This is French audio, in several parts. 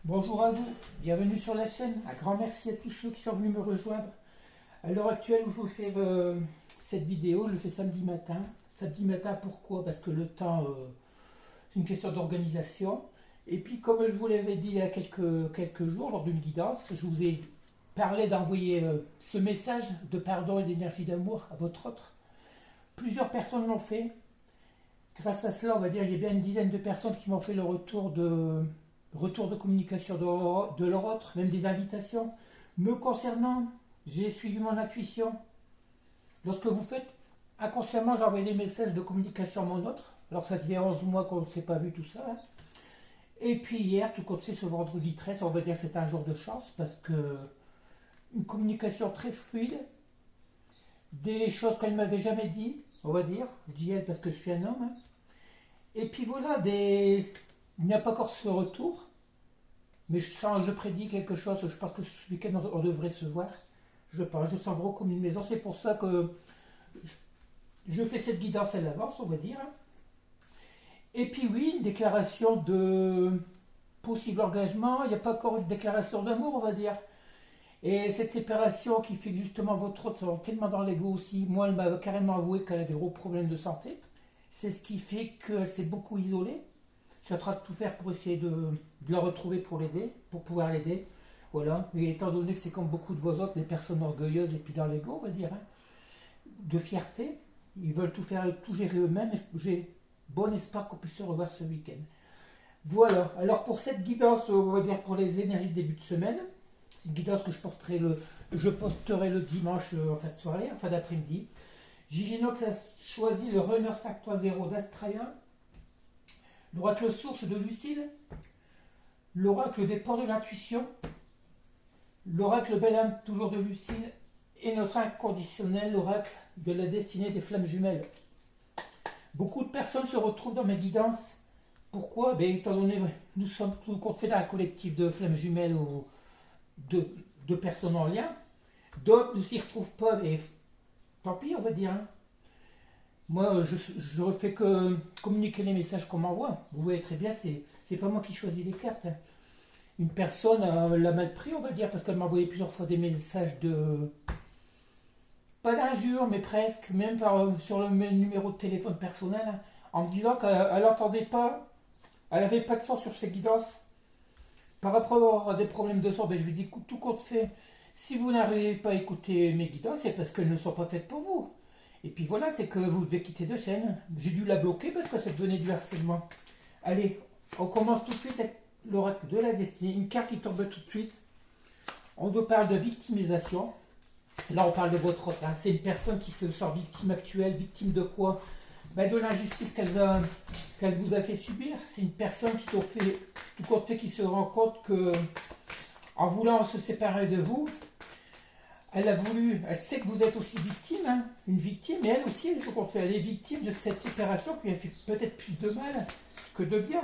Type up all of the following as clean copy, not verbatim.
Bonjour à vous, bienvenue sur la chaîne. Un grand merci à tous ceux qui sont venus me rejoindre. À l'heure actuelle où je vous fais cette vidéo, je le fais samedi matin. Samedi matin, pourquoi? Parce que le temps, c'est une question d'organisation. Et puis, comme je vous l'avais dit il y a quelques jours lors d'une guidance, je vous ai parlé d'envoyer ce message de pardon et d'énergie d'amour à votre autre. Plusieurs personnes l'ont fait. Grâce à cela, on va dire, il y a bien une dizaine de personnes qui m'ont fait le retour de communication de leur autre, même des invitations. Me concernant, j'ai suivi mon intuition. Lorsque vous faites, inconsciemment, j'ai envoyé des messages de communication à mon autre. Alors ça faisait 11 mois qu'on ne s'est pas vu tout ça. Et puis hier, tout compte fait, ce vendredi 13, on va dire que c'est un jour de chance parce que une communication très fluide, des choses qu'elle ne m'avait jamais dit, on va dire. Je dis elle parce que je suis un homme. Et puis voilà, il n'y a pas encore ce retour, mais je prédis quelque chose. Je pense que ce week-end, on devrait se voir. Je sens gros comme une maison. C'est pour ça que je fais cette guidance à l'avance, on va dire. Et puis oui, une déclaration de possible engagement. Il n'y a pas encore une déclaration d'amour, on va dire. Et cette séparation qui fait que justement votre autre est tellement dans l'ego aussi. Moi, elle m'a carrément avoué qu'elle a des gros problèmes de santé. C'est ce qui fait qu'elle s'est beaucoup isolée. Je suis en train de tout faire pour essayer de la retrouver pour l'aider, pour pouvoir l'aider. Voilà. Mais étant donné que c'est comme beaucoup de vos autres, des personnes orgueilleuses et puis dans l'ego, on va dire, de fierté, ils veulent tout faire, tout gérer eux-mêmes. J'ai bon espoir qu'on puisse se revoir ce week-end. Voilà. Alors pour cette guidance, on va dire pour les énergies de début de semaine, c'est une guidance que je posterai le dimanche en fin de soirée, en fin d'après-midi. Giginox a choisi le Runner 5.0 d'Astralia, l'oracle source de Lucide, l'oracle des ports de l'intuition, l'oracle belle âme toujours de Lucide et notre inconditionnel, l'oracle de la destinée des flammes jumelles. Beaucoup de personnes se retrouvent dans mes guidances. Pourquoi? Étant donné que nous sommes tout compte fait d'un collectif de flammes jumelles ou de personnes en lien, d'autres ne s'y retrouvent pas, mais tant pis, on va dire. Moi, je ne fais que communiquer les messages qu'on m'envoie. Vous voyez très bien, c'est pas moi qui choisis les cartes. Une personne l'a mal pris, on va dire, parce qu'elle m'a envoyé plusieurs fois des messages de... Pas d'injures, mais presque, même sur le numéro de téléphone personnel, en me disant qu'elle n'entendait pas, elle n'avait pas de son sur ses guidances. Par rapport à des problèmes de son, je lui dis tout compte fait, si vous n'arrivez pas à écouter mes guidances, c'est parce qu'elles ne sont pas faites pour vous. Et puis voilà, c'est que vous devez quitter de chaîne. J'ai dû la bloquer parce que ça devenait du harcèlement. Allez, on commence tout de suite avec l'oracle de la destinée. Une carte qui tombe tout de suite. On nous parle de victimisation. Là, on parle de votre autre. C'est une personne qui se sent victime actuelle. Victime de quoi? De l'injustice qu'elle vous a fait subir. C'est une personne qui tout compte fait qui se rend compte que, en voulant se séparer de vous, elle sait que vous êtes aussi victime, une victime, mais elle aussi, elle est victime de cette séparation qui lui a fait peut-être plus de mal que de bien.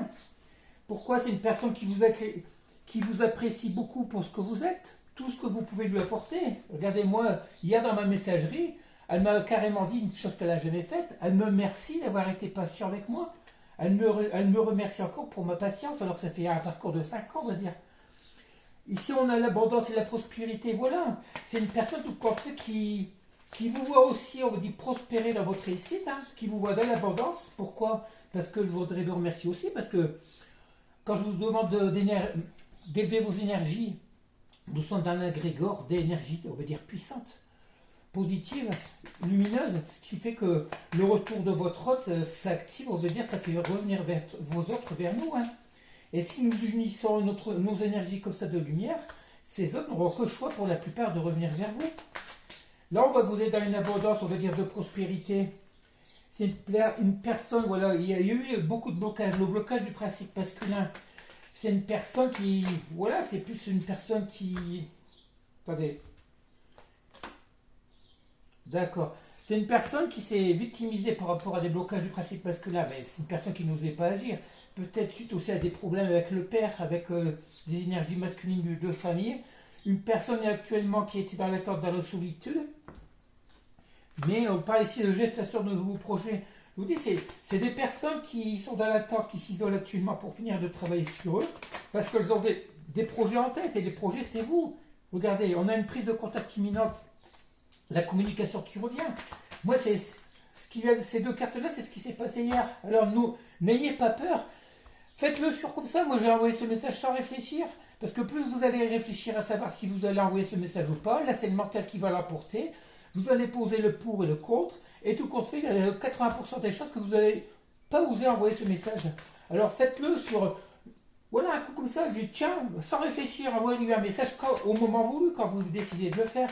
Pourquoi? C'est une personne qui vous apprécie beaucoup pour ce que vous êtes, tout ce que vous pouvez lui apporter. Regardez-moi, hier dans ma messagerie, elle m'a carrément dit une chose qu'elle n'a jamais faite. Elle me remercie d'avoir été patient avec moi. Elle me remercie encore pour ma patience, alors que ça fait un parcours de 5 ans, on va dire. Ici, on a l'abondance et la prospérité. Voilà, c'est une personne tout compte fait qui vous voit aussi, on vous dit, prospérer dans votre réussite, qui vous voit dans l'abondance. Pourquoi? Parce que je voudrais vous remercier aussi, parce que quand je vous demande d'élever vos énergies, nous sommes dans un agrégore d'énergie, on va dire, puissante, positive, lumineuse, ce qui fait que le retour de votre hôte s'active, on va dire, ça fait revenir vos autres vers nous. Et si nous unissons nos énergies comme ça de lumière, ces autres n'auront que le choix pour la plupart de revenir vers vous. Là, on voit que vous êtes dans une abondance, on va dire, de prospérité. C'est une personne, voilà, il y a eu beaucoup de blocages. Le blocage du principe masculin, c'est une personne qui, voilà, c'est plus une personne qui... Attendez. D'accord. C'est une personne qui s'est victimisée par rapport à des blocages du principe masculin, mais c'est une personne qui n'osait pas agir. Peut-être suite aussi à des problèmes avec le père, avec des énergies masculines de famille. Une personne actuellement qui était dans l'attente, dans la solitude. Mais on parle ici de gestation de nouveaux projets. Je vous dis, c'est des personnes qui sont dans l'attente, qui s'isolent actuellement pour finir de travailler sur eux, parce qu'elles ont des projets en tête, et les projets, c'est vous. Regardez, on a une prise de contact imminente, la communication qui revient. Moi, c'est ces deux cartes-là, c'est ce qui s'est passé hier. Alors, n'ayez pas peur. Faites-le sur comme ça. Moi, j'ai envoyé ce message sans réfléchir. Parce que plus vous allez réfléchir à savoir si vous allez envoyer ce message ou pas, là, c'est le mental qui va l'emporter. Vous allez poser le pour et le contre. Et tout compte fait, il y a 80% des chances que vous n'allez pas oser envoyer ce message. Alors, faites-le sur... Voilà, un coup comme ça. Je dis, tiens, sans réfléchir, envoyez-lui un message au moment voulu, quand vous décidez de le faire.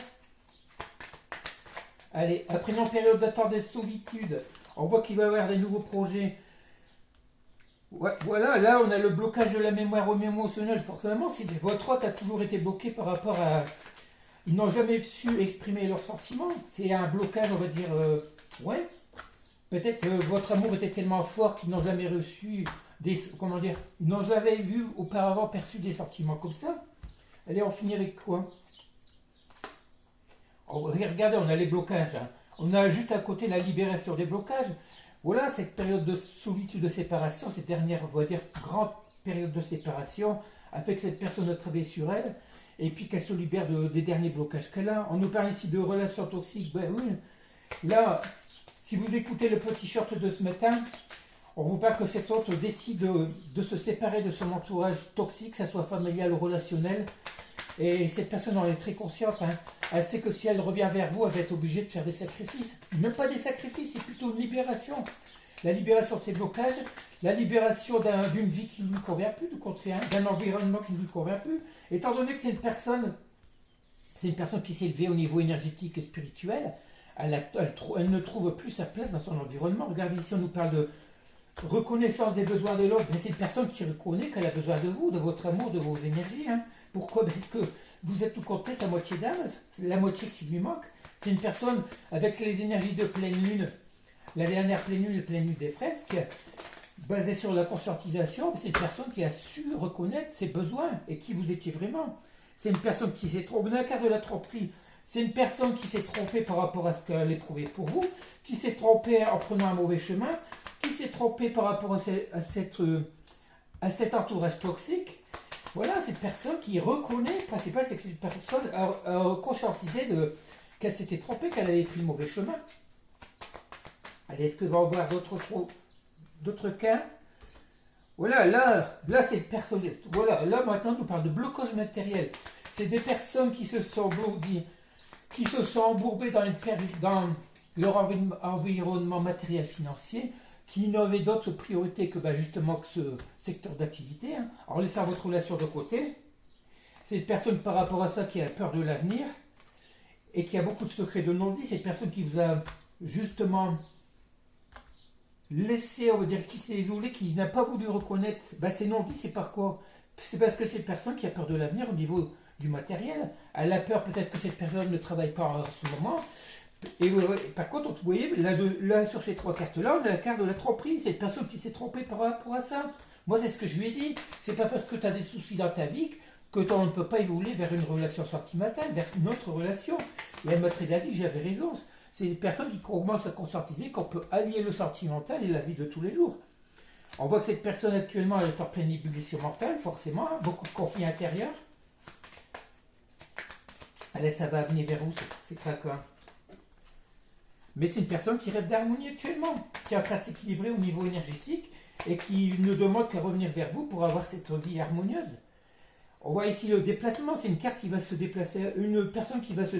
Allez, après une période d'attente de solitude, on voit qu'il va y avoir des nouveaux projets. Ouais, voilà, là on a le blocage de la mémoire émotionnelle. Forcément, c'est votre hôte a toujours été bloqué par rapport à... Ils n'ont jamais su exprimer leurs sentiments. C'est un blocage, on va dire... ouais. Peut-être que votre amour était tellement fort qu'ils n'ont jamais reçu des... Comment dire? Ils n'ont jamais vu auparavant perçu des sentiments comme ça. Allez, on finit avec quoi? Regardez, on a les blocages. Hein. On a juste à côté la libération des blocages. Voilà, cette période de solitude, de séparation, cette dernière, on va dire, grande période de séparation, a fait que cette personne a travaillé sur elle, et puis qu'elle se libère des derniers blocages qu'elle a. On nous parle ici de relations toxiques. Ben oui, là, si vous écoutez le petit short de ce matin, on vous parle que cet autre décide de se séparer de son entourage toxique, que ce soit familial ou relationnel. Et cette personne en est très consciente. Hein. Elle sait que si elle revient vers vous, elle va être obligée de faire des sacrifices. Même pas des sacrifices, c'est plutôt une libération. La libération de ses blocages, la libération d'une vie qui ne lui convient plus, d'un environnement qui ne lui convient plus. Étant donné que c'est une personne qui s'est élevée au niveau énergétique et spirituel, elle ne trouve plus sa place dans son environnement. Regardez ici, on nous parle de reconnaissance des besoins de l'autre. C'est une personne qui reconnaît qu'elle a besoin de vous, de votre amour, de vos énergies. Hein. Pourquoi? Parce que vous êtes tout compris, sa moitié d'âme, la moitié qui lui manque. C'est une personne avec les énergies de pleine lune, la dernière pleine lune des fresques, basée sur la conscientisation. C'est une personne qui a su reconnaître ses besoins et qui vous étiez vraiment. C'est une personne qui s'est trompée. On a un quart de la tromperie. C'est une personne qui s'est trompée par rapport à ce qu'elle éprouvait pour vous, qui s'est trompée en prenant un mauvais chemin, qui s'est trompée par rapport à cet entourage toxique. Voilà, cette personne qui reconnaît, le principal c'est que cette personne a conscientisé qu'elle s'était trompée, qu'elle avait pris le mauvais chemin. Allez, est-ce que va y avoir d'autres cas? Voilà, là c'est personnel. Voilà, là maintenant on nous parle de blocage matériel. C'est des personnes qui se sont embourbées dans leur environnement matériel financier, qui n'avaient d'autre priorité que justement que ce secteur d'activité, hein, en laissant votre relation de côté. C'est une personne par rapport à ça qui a peur de l'avenir et qui a beaucoup de secrets de non-dit. C'est une personne qui vous a justement laissé, on va dire, qui s'est isolé, qui n'a pas voulu reconnaître ces non-dits. C'est par quoi? C'est parce que c'est une personne qui a peur de l'avenir au niveau du matériel. Elle a peur peut-être que cette personne ne travaille pas en ce moment. Et par contre, vous voyez, là sur ces trois cartes-là, on a la carte de la tromperie. C'est une personne qui s'est trompée par rapport à ça. Moi, c'est ce que je lui ai dit. C'est pas parce que tu as des soucis dans ta vie que tu ne peux pas évoluer vers une relation sentimentale, vers une autre relation. Et elle m'a très bien dit que j'avais raison. C'est une personne qui commence à conscientiser qu'on peut allier le sentimental et la vie de tous les jours. On voit que cette personne actuellement elle est en pleine ébullition mentale, forcément, hein, beaucoup de conflits intérieurs. Allez, ça va venir vers où c'est craquant. Mais c'est une personne qui rêve d'harmonie actuellement, qui est en train de s'équilibrer au niveau énergétique et qui ne demande qu'à revenir vers vous pour avoir cette vie harmonieuse. On voit ici le déplacement, c'est une carte qui va se déplacer, une personne qui va se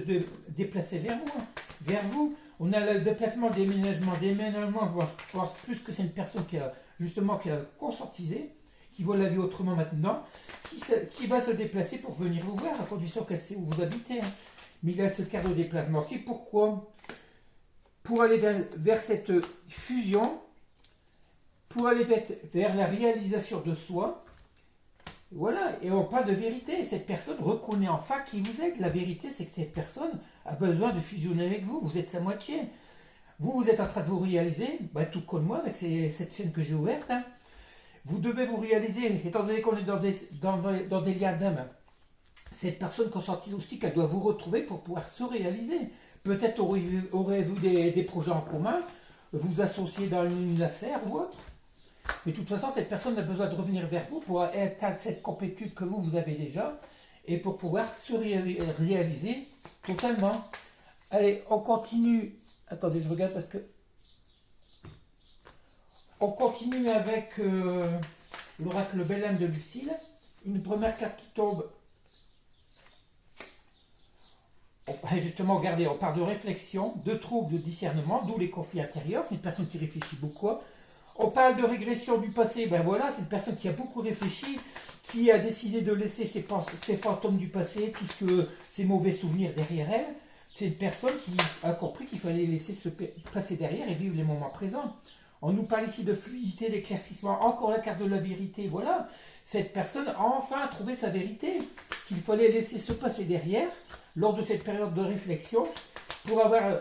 déplacer vers vous. Vers vous. On a le déplacement, déménagement. Déménagement, je pense plus que c'est une personne qui a conscientisé, qui voit la vie autrement maintenant, qui va se déplacer pour venir vous voir, à condition qu'elle sait où vous habitez. Hein. Mais il a ce carte de déplacement. C'est pourquoi? Pour aller vers cette fusion, pour aller vers la réalisation de soi. Voilà, et on parle de vérité. Cette personne reconnaît enfin qui vous êtes. La vérité, c'est que cette personne a besoin de fusionner avec vous. Vous êtes sa moitié. Vous êtes en train de vous réaliser, tout comme moi, avec cette chaîne que j'ai ouverte. Hein. Vous devez vous réaliser, étant donné qu'on est dans des liens d'âme. Cette personne conscientise aussi qu'elle doit vous retrouver pour pouvoir se réaliser. Peut-être aurez-vous des projets en commun, vous associer dans une affaire ou autre. Mais de toute façon, cette personne a besoin de revenir vers vous pour atteindre cette complétude que vous avez déjà et pour pouvoir se réaliser totalement. Allez, on continue. Attendez, je regarde parce que... On continue avec l'oracle Belle Âme de Lucille. Une première carte qui tombe. Justement, regardez, on parle de réflexion, de troubles, de discernement, d'où les conflits intérieurs. C'est une personne qui réfléchit beaucoup. On parle de régression du passé. Ben voilà, c'est une personne qui a beaucoup réfléchi, qui a décidé de laisser ses fantômes du passé, tout ce que ses mauvais souvenirs derrière elle. C'est une personne qui a compris qu'il fallait laisser se passer derrière et vivre les moments présents. On nous parle ici de fluidité, d'éclaircissement. Encore la carte de la vérité. Voilà, cette personne a enfin trouvé sa vérité, qu'il fallait laisser se passer derrière lors de cette période de réflexion pour avoir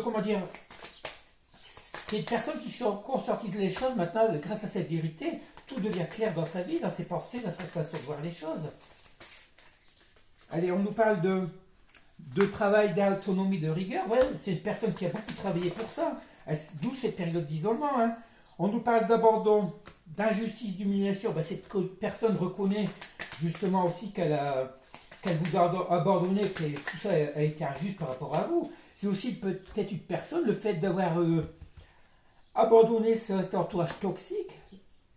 comment dire, c'est une personne qui conscientise les choses maintenant grâce à cette vérité. Tout devient clair dans sa vie, dans ses pensées, dans sa façon de voir les choses. Allez, on nous parle de travail, d'autonomie, de rigueur. Ouais, c'est une personne qui a beaucoup travaillé pour ça. D'où cette période d'isolement. Hein. On nous parle d'abandon, d'injustice, d'humiliation. Ben, cette personne reconnaît justement aussi qu'elle vous a abandonné, que tout ça a été injuste par rapport à vous. C'est aussi peut-être une personne, le fait d'avoir abandonné cet entourage toxique,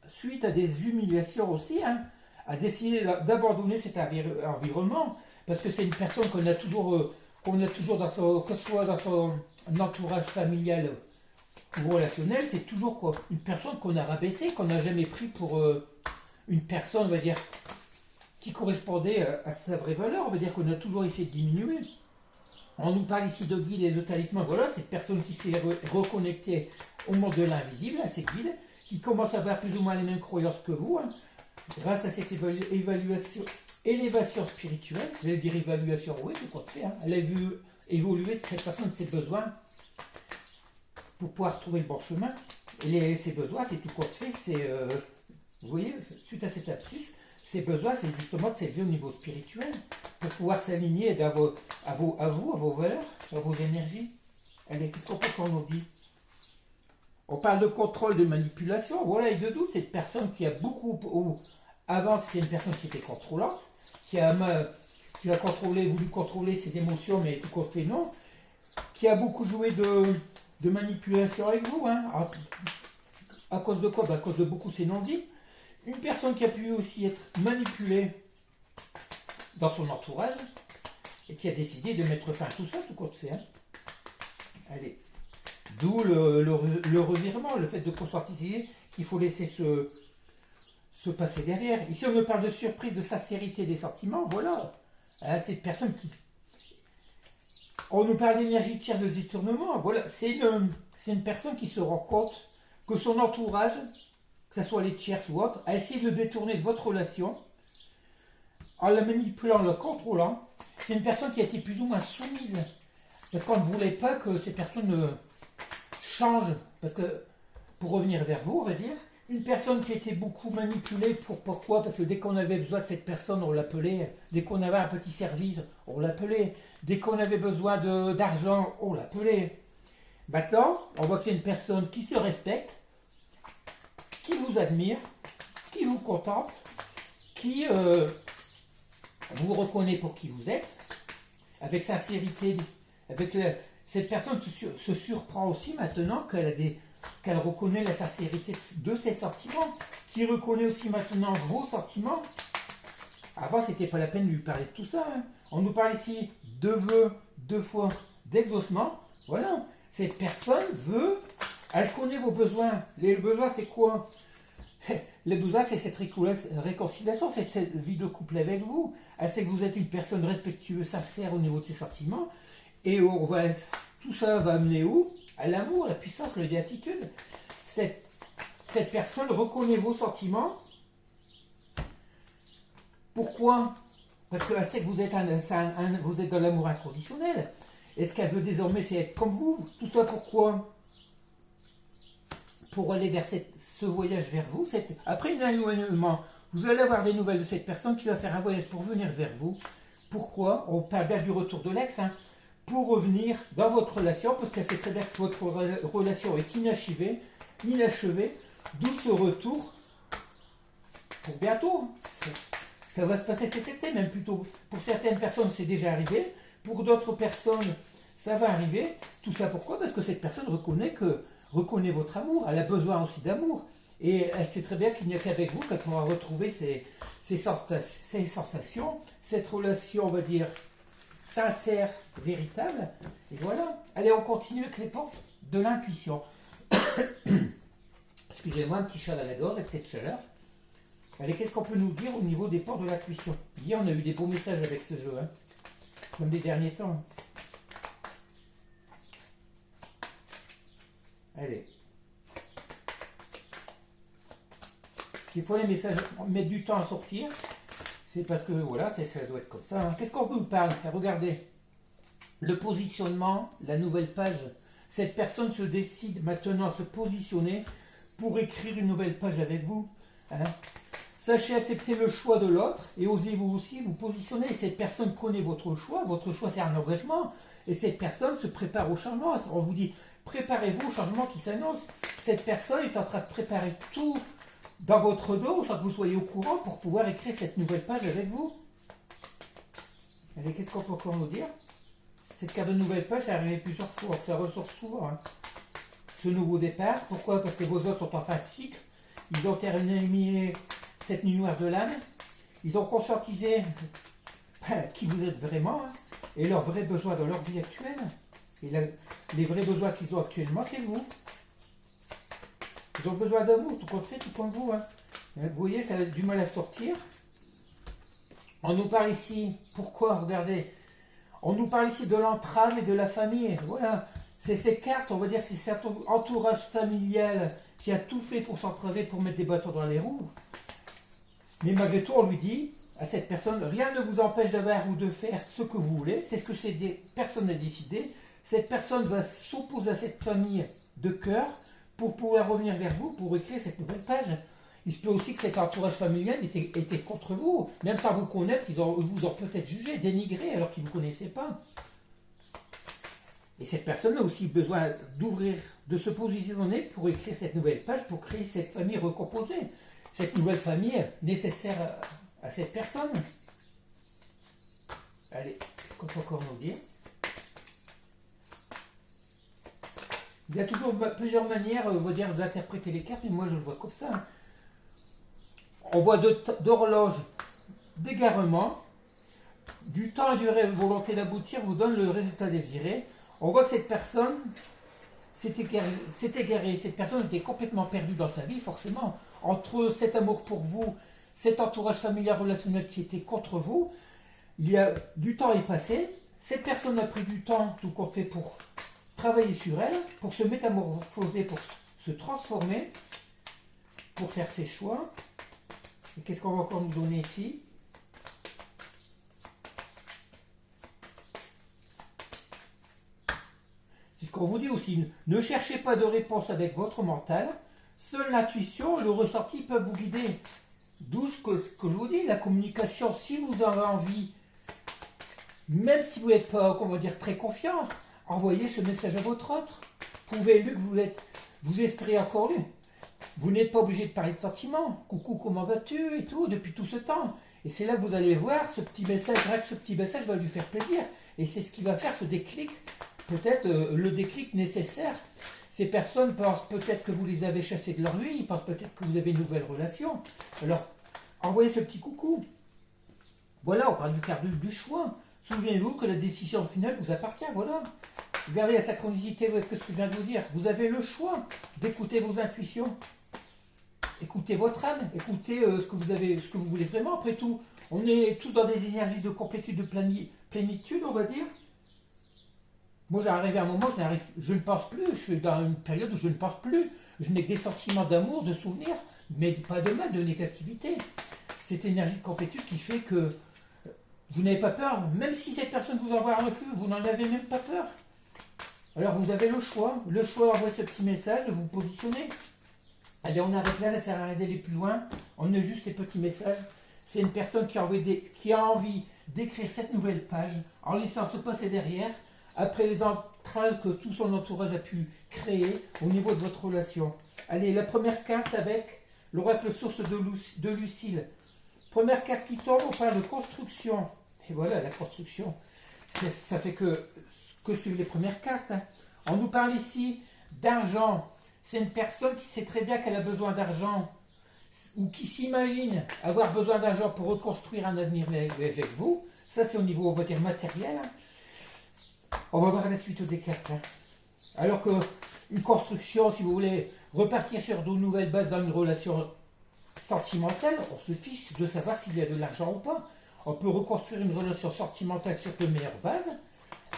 suite à des humiliations aussi, hein, a décidé d'abandonner cet environnement, parce que c'est une personne qu'on a toujours dans son, que ce soit dans son entourage familial ou relationnel, c'est toujours quoi, une personne qu'on a rabaissée, qu'on n'a jamais pris pour une personne, on va dire, qui correspondait à sa vraie valeur. On va dire qu'on a toujours essayé de diminuer. On nous parle ici de guides et de talismans. Voilà, cette personne qui s'est reconnectée au monde de l'invisible, à ces guides, qui commence à avoir plus ou moins les mêmes croyances que vous, hein, grâce à cette élévation spirituelle. Je vais dire évaluation, oui, tout compte fait. Hein. Elle a vu évoluer de cette personne, ses besoins, pour pouvoir trouver le bon chemin. Et ses besoins, c'est tout compte fait, c'est, vous voyez, suite à cet lapsus, ses besoins, c'est justement de s'élever au niveau spirituel, pour pouvoir s'aligner à vos valeurs, à vos énergies. Allez, qu'est-ce qu'on nous dit? On parle de contrôle, de manipulation. Voilà, et de doute, cette personne qui a beaucoup... Avant, c'était une personne qui était contrôlante, qui a voulu contrôler ses émotions, mais tout compte fait non, qui a beaucoup joué de manipulation avec vous. Hein. À cause de quoi? À cause de beaucoup ces non-dits. Une personne qui a pu aussi être manipulée dans son entourage et qui a décidé de mettre fin à tout ça, tout compte fait. Hein. Allez. D'où le revirement, le fait de conscientiser qu'il faut laisser se passer derrière. Ici, on me parle de surprise, de sincérité des sentiments. Voilà. Hein, cette personne qui... On nous parle d'énergie tierce, de détournement. Voilà. C'est une personne qui se rend compte que son entourage, que ce soit les tierces ou autres, a essayé de détourner de votre relation en la manipulant, en la contrôlant. C'est une personne qui a été plus ou moins soumise. Parce qu'on ne voulait pas que ces personnes changent. Parce que, pour revenir vers vous, on va dire, une personne qui était beaucoup manipulée, pourquoi? Parce que dès qu'on avait besoin de cette personne, on l'appelait. Dès qu'on avait un petit service, on l'appelait. Dès qu'on avait besoin d'argent, on l'appelait. Maintenant, on voit que c'est une personne qui se respecte, qui vous admire, qui vous contemple, qui vous reconnaît pour qui vous êtes, avec sincérité. Cette personne se surprend aussi maintenant qu'elle reconnaît la sincérité de ses sentiments, qui reconnaît aussi maintenant vos sentiments. Avant, c'était pas la peine de lui parler de tout ça. Hein. On nous parle ici de vœux, de foi, d'exaucement. Voilà, cette personne veut, elle connaît vos besoins. Les besoins, c'est quoi? Les besoins, c'est cette réconciliation, c'est cette vie de couple avec vous. Elle sait que vous êtes une personne respectueuse, sincère au niveau de ses sentiments. Et tout ça va amener où? À l'amour, à la puissance, à la béatitude. Cette personne reconnaît vos sentiments. Pourquoi? Parce qu'elle sait que vous êtes dans l'amour inconditionnel. Et ce qu'elle veut désormais, c'est être comme vous. Tout ça pourquoi? Pour aller vers ce voyage vers vous. Après un éloignement, vous allez avoir des nouvelles de cette personne qui va faire un voyage pour venir vers vous. Pourquoi? On parle bien du retour de l'ex. Hein, pour revenir dans votre relation, parce qu'elle sait très bien que votre relation est inachevée, D'où ce retour pour bientôt. Ça va se passer cet été, même plutôt. Pour certaines personnes, c'est déjà arrivé. Pour d'autres personnes, ça va arriver. Tout ça pourquoi? Parce que cette personne reconnaît votre amour. Elle a besoin aussi d'amour. Et elle sait très bien qu'il n'y a qu'avec vous qu'elle pourra retrouver ses sensations, cette relation, on va dire, sincère, véritable. Et voilà. Allez, on continue avec les portes de l'intuition. Excusez-moi, un petit chat à la gorge avec cette chaleur. Allez, qu'est-ce qu'on peut nous dire au niveau des portes de l'intuition? Hier, on a eu des beaux messages avec ce jeu, hein, comme des derniers temps. Allez. Des fois, les messages mettent du temps à sortir. C'est parce que, voilà, ça doit être comme ça. Hein. Qu'est-ce qu'on peut vous parler? Regardez. Le positionnement, la nouvelle page. Cette personne se décide maintenant à se positionner pour écrire une nouvelle page avec vous. Hein. Sachez accepter le choix de l'autre et osez-vous aussi vous positionner. Cette personne connaît votre choix. Votre choix, c'est un engagement. Et cette personne se prépare au changement. On vous dit, préparez-vous au changement qui s'annonce. Cette personne est en train de préparer tout dans votre dos, sans que vous soyez au courant, pour pouvoir écrire cette nouvelle page avec vous. Allez, qu'est-ce qu'on peut encore nous dire? Cette carte de nouvelle page est arrivée plusieurs fois, ça ressort souvent. Hein. Ce nouveau départ, pourquoi? Parce que vos autres sont en fin de cycle. Ils ont terminé cette nuit noire de l'âme. Ils ont conscientisé qui vous êtes vraiment, hein, et leurs vrais besoins dans leur vie actuelle. Et les vrais besoins qu'ils ont actuellement, c'est vous. Ils ont besoin d'amour, tout compte fait, tout comme vous. Hein. Vous voyez, ça a du mal à sortir. On nous parle ici, pourquoi? Regardez, on nous parle ici de l'entrave et de la famille. Voilà, c'est ces cartes, on va dire, c'est cet entourage familial qui a tout fait pour s'entraver, pour mettre des bâtons dans les roues. Mais malgré tout, on lui dit à cette personne, rien ne vous empêche d'avoir ou de faire ce que vous voulez. C'est ce que cette personne a décidé. Cette personne va s'opposer à cette famille de cœur pour pouvoir revenir vers vous, pour écrire cette nouvelle page. Il se peut aussi que cet entourage familial était contre vous, même sans vous connaître, ils vous ont peut-être jugé, dénigré, alors qu'ils ne vous connaissaient pas. Et cette personne a aussi besoin d'ouvrir, de se positionner pour écrire cette nouvelle page, pour créer cette famille recomposée, cette nouvelle famille nécessaire à cette personne. Allez, qu'est-ce qu'on peut encore nous dire? Il y a toujours plusieurs manières, on va dire, d'interpréter les cartes, mais moi je le vois comme ça. Hein. On voit d'horloge d'égarement, du temps et durée, volonté d'aboutir vous donne le résultat désiré. On voit que cette personne s'est égarée, cette personne était complètement perdue dans sa vie, forcément. Entre cet amour pour vous, cet entourage familial relationnel qui était contre vous, du temps est passé, cette personne a pris du temps, tout compte fait, pour travailler sur elle, pour se métamorphoser, pour se transformer, pour faire ses choix. Et qu'est-ce qu'on va encore nous donner ici? C'est ce qu'on vous dit aussi. Ne cherchez pas de réponse avec votre mental. Seule l'intuition et le ressenti peuvent vous guider. D'où ce que je vous dis, la communication, si vous avez envie, même si vous n'êtes pas, comment dire, très confiant, envoyez ce message à votre autre. Prouvez-lui que vous espérez encore lui. Vous n'êtes pas obligé de parler de sentiments. Coucou, comment vas-tu et tout, depuis tout ce temps. Et c'est là que vous allez voir ce petit message, ce petit message va lui faire plaisir. Et c'est ce qui va faire ce déclic, peut-être le déclic nécessaire. Ces personnes pensent peut-être que vous les avez chassés de leur vie, ils pensent peut-être que vous avez une nouvelle relation. Alors, envoyez ce petit coucou. Voilà, on parle du quart du choix. Souvenez-vous que la décision finale vous appartient, voilà. Regardez la synchronicité avec ce que je viens de vous dire. Vous avez le choix d'écouter vos intuitions. Écoutez votre âme, écoutez ce que vous voulez vraiment. Après tout, on est tous dans des énergies de complétude, de plénitude, on va dire. Moi, j'arrive à un moment, je ne pense plus. Je suis dans une période où je ne pense plus. Je n'ai que des sentiments d'amour, de souvenirs, mais pas de mal, de négativité. Cette énergie de complétude qui fait que vous n'avez pas peur. Même si cette personne vous envoie un refus, vous n'en avez même pas peur. Alors, vous avez le choix d'envoyer ce petit message, de vous positionner. Allez, on arrête là, ça sert à rien d'aller plus loin. On a juste ces petits messages. C'est une personne qui a envie d'écrire cette nouvelle page en laissant se passer derrière. Après train que tout son entourage a pu créer au niveau de votre relation. Allez, la première carte avec l'oracle source de Lucille. Première carte qui tombe, on parle de construction. Et voilà, la construction. Ça fait que suivent les premières cartes. Hein. On nous parle ici d'argent. C'est une personne qui sait très bien qu'elle a besoin d'argent ou qui s'imagine avoir besoin d'argent pour reconstruire un avenir avec vous. Ça, c'est au niveau, on va dire, matériel. Hein. On va voir la suite des cartes. Hein. Alors qu'une construction, si vous voulez repartir sur de nouvelles bases dans une relation sentimentale, on se fiche de savoir s'il y a de l'argent ou pas. On peut reconstruire une relation sentimentale sur de meilleures bases,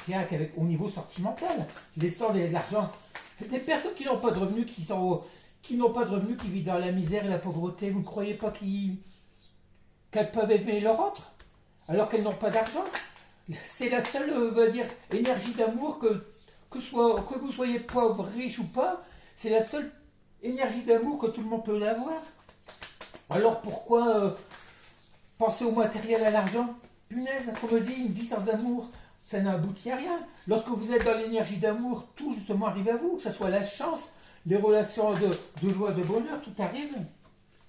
rien qu'avec au niveau sentimental, laissant l'argent. Des personnes qui n'ont pas de revenus, qui n'ont pas de revenus, qui vivent dans la misère et la pauvreté, vous ne croyez pas qu'elles peuvent aimer leur autre, alors qu'elles n'ont pas d'argent? C'est la seule, on va dire, énergie d'amour que vous soyez pauvre, riche ou pas, c'est la seule énergie d'amour que tout le monde peut l'avoir. Alors pourquoi penser au matériel, à l'argent? Punaise, comme on dit, une vie sans amour, ça n'aboutit à rien. Lorsque vous êtes dans l'énergie d'amour, tout justement arrive à vous, que ce soit la chance, les relations de joie, de bonheur, tout arrive.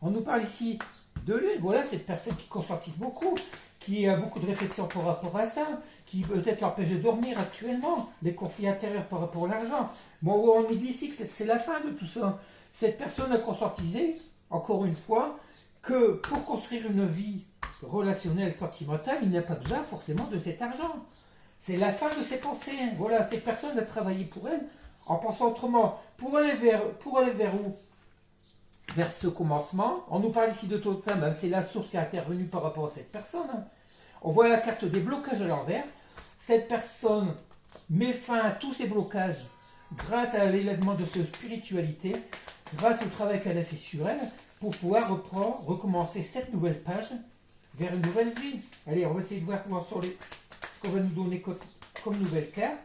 On nous parle ici de lune, voilà, cette personne qui conscientise beaucoup, qui a beaucoup de réflexions par rapport à ça, qui peut-être l'empêche de dormir actuellement, les conflits intérieurs par rapport à l'argent. Bon, on nous dit ici que c'est la fin de tout ça. Cette personne a conscientisé, encore une fois, que pour construire une vie relationnelle, sentimentale, il n'y a pas besoin forcément de cet argent. C'est la fin de ses pensées. Voilà, cette personne a travaillé pour elle en pensant autrement. Pour aller vers où? Vers ce commencement. On nous parle ici de totem, ben c'est la source qui est intervenue par rapport à cette personne. On voit la carte des blocages à l'envers. Cette personne met fin à tous ces blocages grâce à l'élèvement de sa spiritualité, grâce au travail qu'elle a fait sur elle, pour pouvoir recommencer cette nouvelle page vers une nouvelle vie. Allez, on va essayer de voir ce qu'on va nous donner comme nouvelle carte.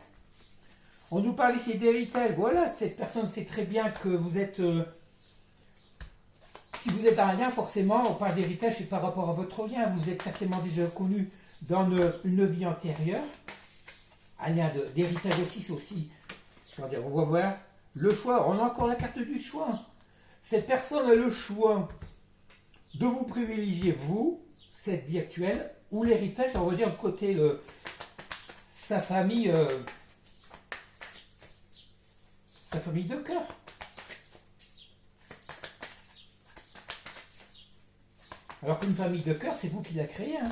On nous parle ici d'héritage. Voilà, cette personne sait très bien que vous êtes... si vous êtes un lien, forcément, on parle d'héritage, c'est par rapport à votre lien. Vous êtes certainement déjà connu dans une vie antérieure. Un lien d'héritage aussi, c'est aussi... On va voir le choix. On a encore la carte du choix. Cette personne a le choix de vous privilégier, vous, cette vie actuelle, ou l'héritage, on va dire le côté sa famille de cœur. Alors qu'une famille de cœur, c'est vous qui la créez. Hein.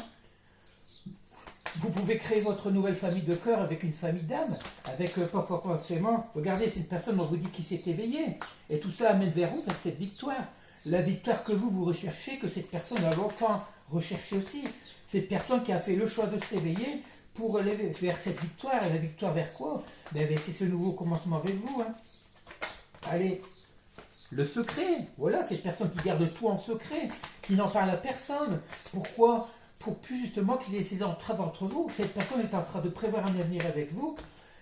Vous pouvez créer votre nouvelle famille de cœur avec une famille d'âme, avec pas forcément. Regardez, c'est une personne, on vous dit, qui s'est éveillée. Et tout ça amène vers vous, vers cette victoire. La victoire que vous recherchez, que cette personne a longtemps recherché aussi. Cette personne qui a fait le choix de s'éveiller pour aller vers cette victoire. Et la victoire vers quoi? C'est ce nouveau commencement avec vous. Hein. Allez, le secret. Voilà, cette personne qui garde tout en secret, qui n'en parle à personne. Pourquoi? Pour plus justement qu'il y ait ces entraves entre vous. Cette personne est en train de prévoir un avenir avec vous,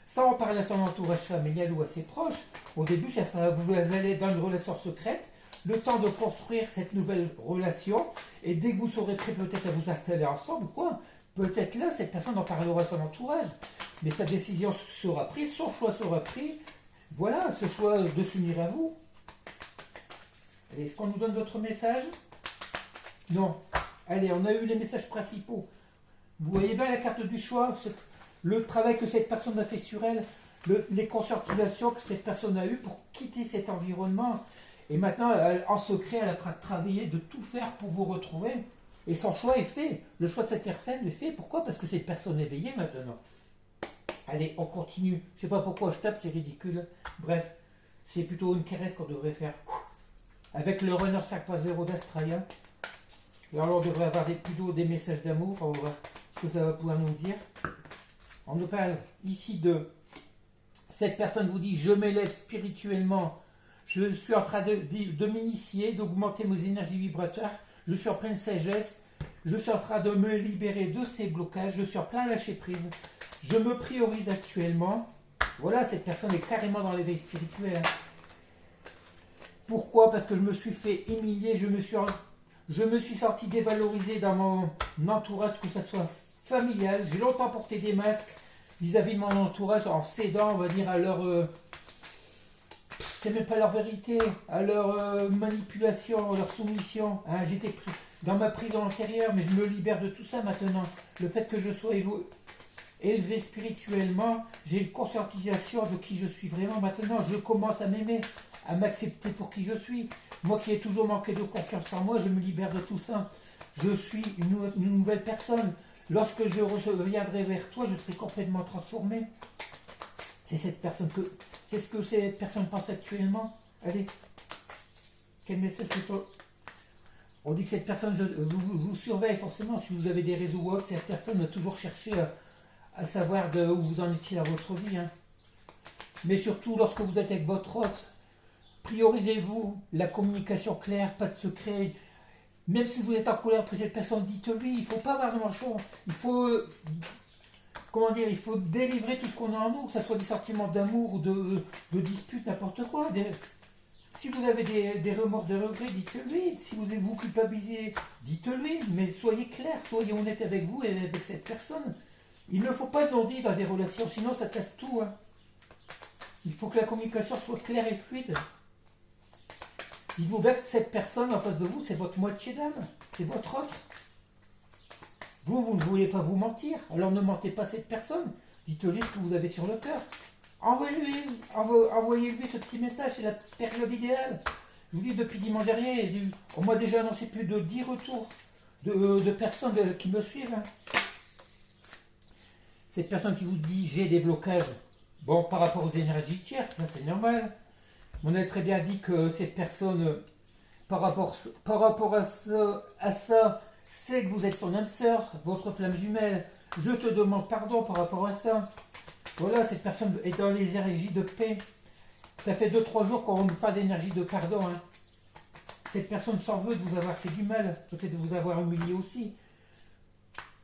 sans en parler à son entourage familial ou à ses proches. Au début, vous allez être dans une relation secrète, le temps de construire cette nouvelle relation, et dès que vous serez prêt peut-être à vous installer ensemble, quoi, peut-être là, cette personne en parlera à son entourage. Mais sa décision sera prise, son choix sera pris. Voilà, ce choix de s'unir à vous. Est-ce qu'on nous donne d'autres messages? Non. Allez, on a eu les messages principaux. Vous voyez bien la carte du choix, le travail que cette personne a fait sur elle, les conscientisations que cette personne a eues pour quitter cet environnement. Et maintenant, en secret, elle est en train de travailler, de tout faire pour vous retrouver. Et son choix est fait. Le choix de cette personne est fait. Pourquoi? Parce que cette personne est éveillée maintenant. Allez, on continue. Je ne sais pas pourquoi je tape, c'est ridicule. Bref, c'est plutôt une caresse qu'on devrait faire. Avec le Runner 5.0 d'Astralia. Et alors on devrait avoir plutôt des messages d'amour. On va voir ce que ça va pouvoir nous dire. On nous parle ici de... Cette personne vous dit, je m'élève spirituellement. Je suis en train de m'initier, d'augmenter mes énergies vibratoires. Je suis en pleine sagesse. Je suis en train de me libérer de ces blocages. Je suis en plein lâcher prise. Je me priorise actuellement. Voilà, cette personne est carrément dans l'éveil spirituel. Pourquoi? Parce que je me suis fait humilier. Je me suis senti dévalorisé dans mon entourage, que ce soit familial. J'ai longtemps porté des masques. vis-à-vis de mon entourage en cédant, on va dire, à leur... c'est même pas leur vérité, à leur manipulation, à leur soumission. Hein, j'étais pris dans ma prison antérieure, mais je me libère de tout ça maintenant. Le fait que je sois élevé spirituellement, j'ai une conscientisation de qui je suis vraiment maintenant. Je commence à m'aimer, à m'accepter pour qui je suis. Moi qui ai toujours manqué de confiance en moi, je me libère de tout ça. Je suis une nouvelle personne. Lorsque je reviendrai vers toi, je serai complètement transformé. C'est ce que cette personne pense actuellement. Allez, quel message plutôt? On dit que cette personne vous surveille forcément. Si vous avez des réseaux web, cette personne a toujours cherché à savoir où vous en étiez dans votre vie. Hein. Mais surtout, lorsque vous êtes avec votre hôte, priorisez-vous la communication claire, pas de secret. Même si vous êtes en colère pour cette personne, dites-lui, il ne faut pas avoir de manchon. Il faut, comment dire, il faut délivrer tout ce qu'on a en nous, que ce soit des sentiments d'amour ou de dispute, n'importe quoi. Si vous avez des remords, des regrets, dites-lui. Si vous culpabilisez, dites-lui. Mais soyez clair, soyez honnête avec vous et avec cette personne. Il ne faut pas de non-dit dans des relations, sinon ça casse tout. Hein. Il faut que la communication soit claire et fluide. Dites-vous bien que cette personne en face de vous, c'est votre moitié d'âme, c'est votre autre. Vous ne voulez pas vous mentir, alors ne mentez pas à cette personne. Dites-lui ce que vous avez sur le cœur. Envoyez-lui ce petit message, c'est la période idéale. Je vous dis, depuis dimanche dernier, on m'a déjà annoncé plus de 10 retours de personnes qui me suivent. Hein. Cette personne qui vous dit, j'ai des blocages, bon, par rapport aux énergies tierces, c'est normal. On a très bien dit que cette personne, par rapport à ça, c'est que vous êtes son âme sœur, votre flamme jumelle. Je te demande pardon par rapport à ça. Voilà, cette personne est dans les énergies de paix. Ça fait 2-3 jours qu'on ne parle d'énergie de pardon. Hein. Cette personne s'en veut de vous avoir fait du mal, peut-être de vous avoir humilié aussi.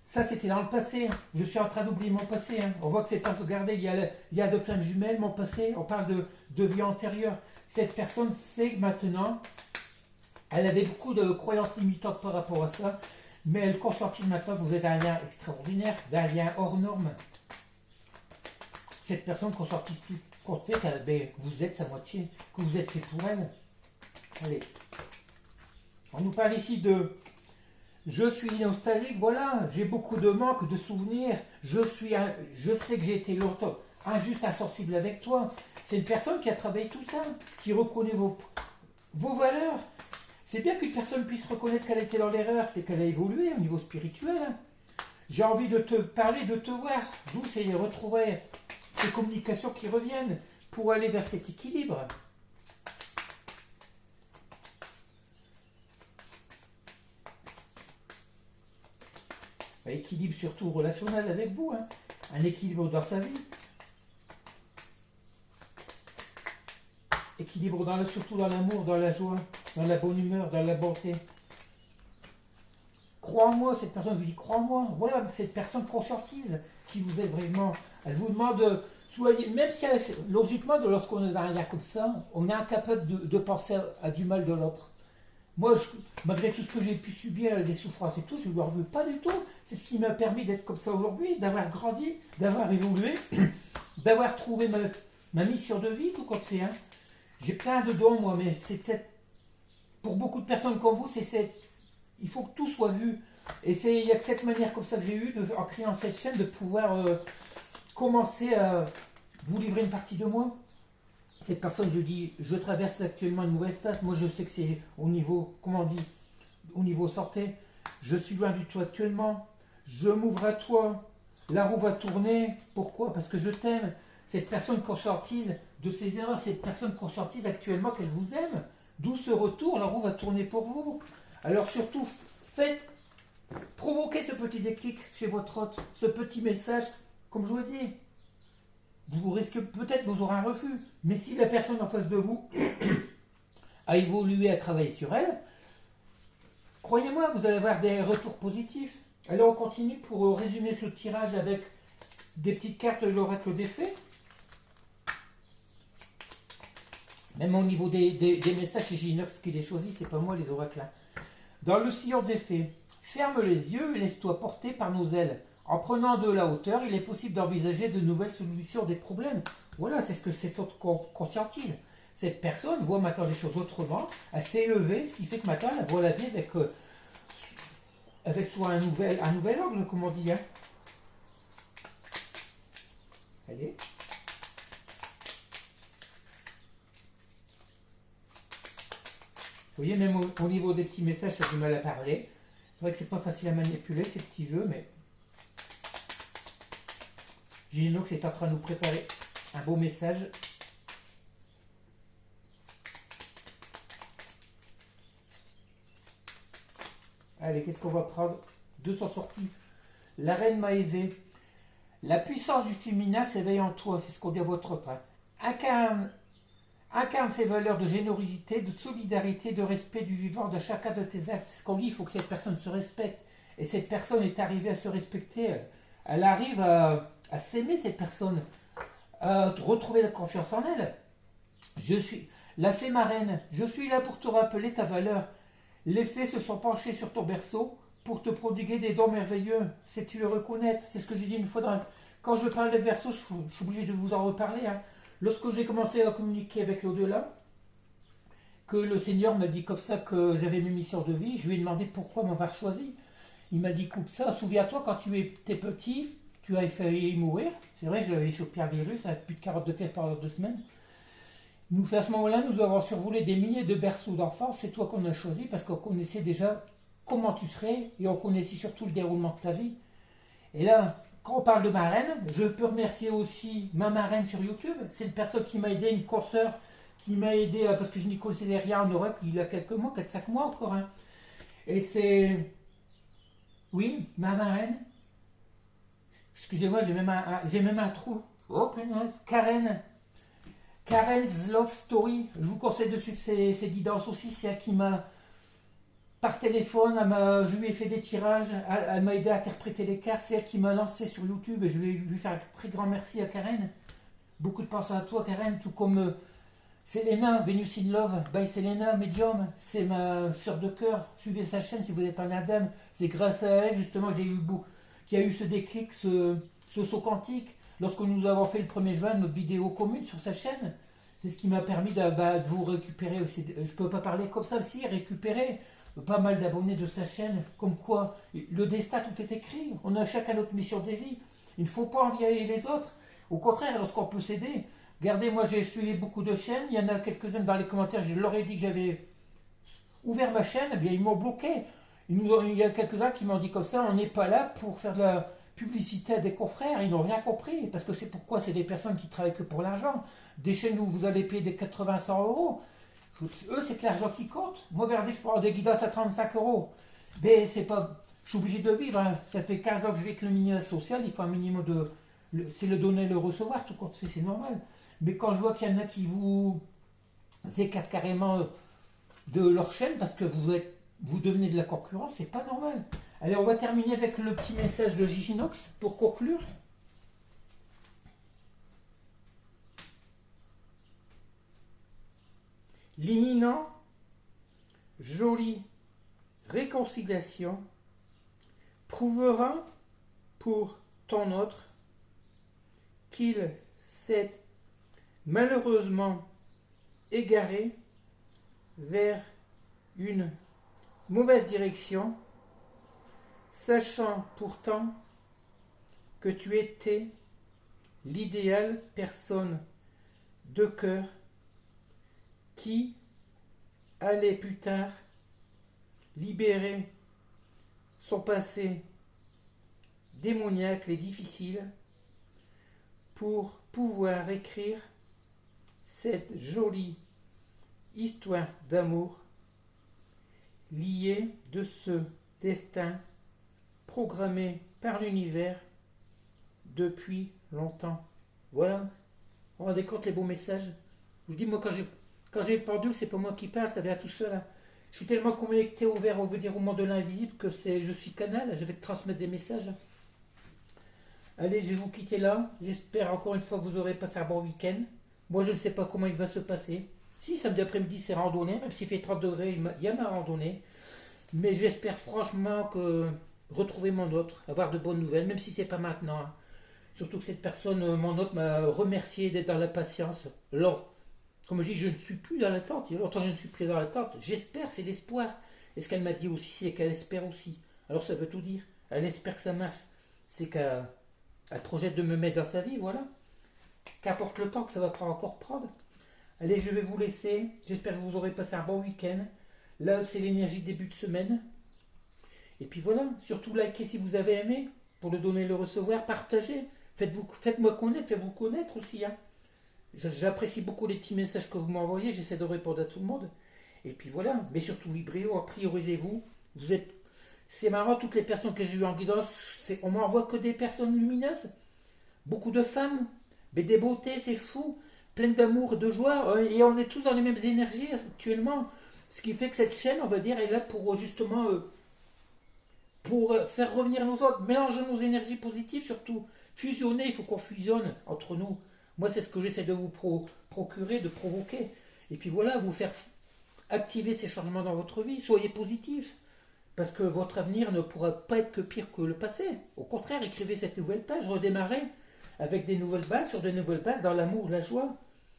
Ça, c'était dans le passé. Je suis en train d'oublier mon passé. Hein. On voit que cette personne, regardez, il y a deux flammes jumelles, mon passé. On parle de vie antérieure. Cette personne sait que maintenant, elle avait beaucoup de croyances limitantes par rapport à ça, mais elle conscientise maintenant que vous êtes un lien extraordinaire, d'un lien hors norme. Cette personne conscientise tout compte fait que vous êtes sa moitié, que vous êtes fait pour elle. Allez. On nous parle ici de... Je suis nostalgique, voilà, j'ai beaucoup de manques, de souvenirs, je sais que j'ai été longtemps injuste, insensible avec toi. C'est une personne qui a travaillé tout ça, qui reconnaît vos valeurs. C'est bien qu'une personne puisse reconnaître qu'elle était dans l'erreur, c'est qu'elle a évolué au niveau spirituel. Hein. J'ai envie de te parler, de te voir, d'où c'est de retrouver ces communications qui reviennent pour aller vers cet équilibre. Équilibre surtout relationnel avec vous, hein. Un équilibre dans sa vie. Équilibre surtout dans l'amour, dans la joie, dans la bonne humeur, dans la bonté. Crois-moi, cette personne vous dit crois-moi. Voilà, cette personne conscientise qui vous aide vraiment. Elle vous demande, soyez, même si logiquement, lorsqu'on est dans un lien comme ça, on est incapable de penser à du mal de l'autre. Moi, malgré tout ce que j'ai pu subir, des souffrances et tout, je ne leur veux pas du tout. C'est ce qui m'a permis d'être comme ça aujourd'hui, d'avoir grandi, d'avoir évolué, d'avoir trouvé ma mission de vie, tout compte fait. Hein. J'ai plein de dons, moi, mais pour beaucoup de personnes comme vous, il faut que tout soit vu. Et il n'y a que cette manière comme ça que j'ai eu, en créant cette chaîne, de pouvoir commencer à vous livrer une partie de moi. Cette personne, je traverse actuellement un nouvel espace. Moi, je sais que c'est au niveau, comment on dit, au niveau santé. Je suis loin du tout actuellement. Je m'ouvre à toi. La roue va tourner. Pourquoi? Parce que je t'aime. Cette personne conscientise de ses erreurs. Cette personne conscientise actuellement qu'elle vous aime. D'où ce retour, la roue va tourner pour vous. Alors surtout, provoquez ce petit déclic chez votre hôte. Ce petit message, comme je vous l'ai dit. Vous risquez peut-être, vous aurez un refus. Mais si la personne en face de vous a évolué, a travaillé sur elle, croyez-moi, vous allez avoir des retours positifs. Alors on continue pour résumer ce tirage avec des petites cartes de l'oracle des fées. Même au niveau des messages, c'est Ginox qui les choisit, c'est pas moi les oracles. Hein. Dans le sillon des fées, ferme les yeux et laisse-toi porter par nos ailes. En prenant de la hauteur, il est possible d'envisager de nouvelles solutions des problèmes. Voilà, c'est ce que cet autre conscientise. Cette personne voit maintenant les choses autrement, elle s'est élevée, ce qui fait que maintenant elle voit la vie avec soit un nouvel angle, comme on dit. Hein. Allez. Vous voyez, même au niveau des petits messages, ça a du mal à parler. C'est vrai que c'est pas facile à manipuler ces petits jeux, mais Ginox est en train de nous préparer un beau message. Allez, qu'est-ce qu'on va prendre? 200 sorties. La reine Maévé. La puissance du féminin s'éveille en toi, c'est ce qu'on dit à votre train. Incarne ces valeurs de générosité, de solidarité, de respect du vivant de chacun de tes actes. C'est ce qu'on dit, il faut que cette personne se respecte. Et cette personne est arrivée à se respecter. Elle arrive à s'aimer, cette personne. À retrouver la confiance en elle. Je suis la fée marraine. Je suis là pour te rappeler ta valeur. Les fées se sont penchées sur ton berceau pour te prodiguer des dons merveilleux. Sais-tu le reconnaître? C'est ce que j'ai dit une fois quand je parle des berceaux, je suis obligé de vous en reparler. Hein. Lorsque j'ai commencé à communiquer avec l'au-delà, que le Seigneur m'a dit comme ça que j'avais mes missions de vie, je lui ai demandé pourquoi m'avoir choisi. Il m'a dit coupe ça, souviens-toi quand tu étais petit, tu as failli mourir. C'est vrai, j'avais chopé un virus, avec plus de carottes de fer pendant 2 semaines. À ce moment-là, nous avons survolé des milliers de berceaux d'enfants. C'est toi qu'on a choisi parce qu'on connaissait déjà comment tu serais et on connaissait surtout le déroulement de ta vie. Et là, quand on parle de marraine, je peux remercier aussi ma marraine sur YouTube. C'est une personne qui m'a aidé, une consoeur qui m'a aidé parce que je n'y connaissais rien en Europe il y a quelques mois, 4-5 mois encore. Hein. Et c'est... Oui, ma marraine. Excusez-moi, j'ai même un trou. Oh, punaise. Karen's Love Story. Je vous conseille de suivre ses guidances aussi. C'est elle qui m'a... Par téléphone, je lui ai fait des tirages, elle m'a aidé à interpréter les cartes, c'est elle qui m'a lancé sur YouTube et je vais lui faire un très grand merci à Karen. Beaucoup de pensées à toi Karen, tout comme Selena, Venus in Love, by Selena, Medium, c'est ma soeur de cœur, suivez sa chaîne si vous êtes en Adam, c'est grâce à elle justement qu'il y a eu ce déclic, ce saut quantique, lorsque nous avons fait le 1er juin notre vidéo commune sur sa chaîne, c'est ce qui m'a permis de vous récupérer aussi, je ne peux pas parler comme ça aussi, récupérer pas mal d'abonnés de sa chaîne, comme quoi le destin tout est écrit, on a chacun notre mission de vie, il ne faut pas envier les autres, au contraire lorsqu'on peut s'aider, regardez moi j'ai suivi beaucoup de chaînes, il y en a quelques-unes dans les commentaires, je leur ai dit que j'avais ouvert ma chaîne, eh bien ils m'ont bloqué, il y a quelques-uns qui m'ont dit comme ça, on n'est pas là pour faire de la publicité à des confrères, ils n'ont rien compris, parce que c'est pourquoi c'est des personnes qui travaillent que pour l'argent, des chaînes où vous allez payer des 80-100 euros, eux, c'est que l'argent qui compte. Moi, regardez, je prends des guidances à 35 euros. Mais c'est pas. Je suis obligé de vivre. Hein. Ça fait 15 ans que je vis avec le minimum social. Il faut un minimum de. C'est le donner et le recevoir, tout compte. C'est normal. Mais quand je vois qu'il y en a qui vous écartent carrément de leur chaîne parce que vous devenez de la concurrence, c'est pas normal. Allez, on va terminer avec le petit message de Giginox pour conclure. L'imminent, jolie réconciliation prouvera pour ton autre qu'il s'est malheureusement égaré vers une mauvaise direction, sachant pourtant que tu étais l'idéale personne de cœur qui allait plus tard libérer son passé démoniaque et difficile pour pouvoir écrire cette jolie histoire d'amour liée de ce destin programmé par l'univers depuis longtemps. Voilà, vous vous rendez compte les beaux messages? Je vous dis, moi quand j'ai le pendule, c'est pas moi qui parle, ça vient tout seul. Hein. Je suis tellement connecté ouvert au monde de l'invisible que je suis canal, je vais te transmettre des messages. Allez, je vais vous quitter là. J'espère encore une fois que vous aurez passé un bon week-end. Moi, je ne sais pas comment il va se passer. Si, samedi après-midi, c'est randonnée, même s'il fait 30 degrés, il y a ma randonnée. Mais j'espère franchement que retrouver mon autre, avoir de bonnes nouvelles, même si c'est pas maintenant, hein. Surtout que cette personne, mon autre, m'a remercié d'être dans la patience. Alors, comme je dis, je ne suis plus dans l'attente. Il y a longtemps que je ne suis plus dans l'attente. J'espère, c'est l'espoir. Et ce qu'elle m'a dit aussi, c'est qu'elle espère aussi. Alors ça veut tout dire. Elle espère que ça marche. C'est qu'elle projette de me mettre dans sa vie, voilà. Qu'importe le temps que ça va encore prendre. Allez, je vais vous laisser. J'espère que vous aurez passé un bon week-end. Là, c'est l'énergie début de semaine. Et puis voilà, surtout likez si vous avez aimé, pour le donner et le recevoir, partagez. Faites-moi connaître, faites-vous connaître aussi, hein. J'apprécie beaucoup les petits messages que vous m'envoyez, j'essaie de répondre à tout le monde. Et puis voilà, mais surtout vibrez, priorisez-vous. C'est marrant, toutes les personnes que j'ai eues en guidance, on m'envoie que des personnes lumineuses. Beaucoup de femmes, mais des beautés, c'est fou. Pleines d'amour, de joie, et on est tous dans les mêmes énergies actuellement. Ce qui fait que cette chaîne, on va dire, est là pour justement pour faire revenir nos autres, mélanger nos énergies positives surtout. Fusionner, il faut qu'on fusionne entre nous. Moi, c'est ce que j'essaie de vous procurer, de provoquer. Et puis voilà, vous faire activer ces changements dans votre vie. Soyez positifs. Parce que votre avenir ne pourra pas être que pire que le passé. Au contraire, écrivez cette nouvelle page, redémarrez avec des nouvelles bases, sur de nouvelles bases, dans l'amour, la joie.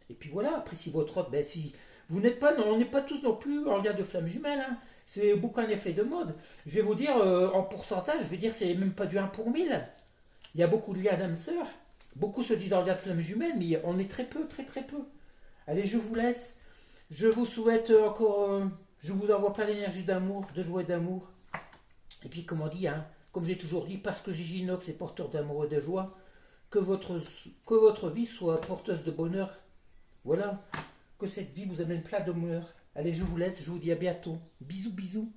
Et puis voilà, après si votre autre, si vous n'êtes pas, non, on n'est pas tous non plus en lien de flammes jumelles, hein. C'est beaucoup un effet de mode. Je vais vous dire, en pourcentage, je vais dire, c'est même pas du 1 pour 1000. Il y a beaucoup de liens d'âme sœur. Beaucoup se disent en lien de flammes jumelles, mais on est très peu, très très peu. Allez, je vous laisse. Je vous souhaite encore, je vous envoie plein d'énergie d'amour, de joie et d'amour. Et puis, comme on dit, hein, comme j'ai toujours dit, parce que Gigi Inox est porteur d'amour et de joie, que votre vie soit porteuse de bonheur. Voilà, que cette vie vous amène plein de bonheur. Allez, je vous laisse, je vous dis à bientôt. Bisous, bisous.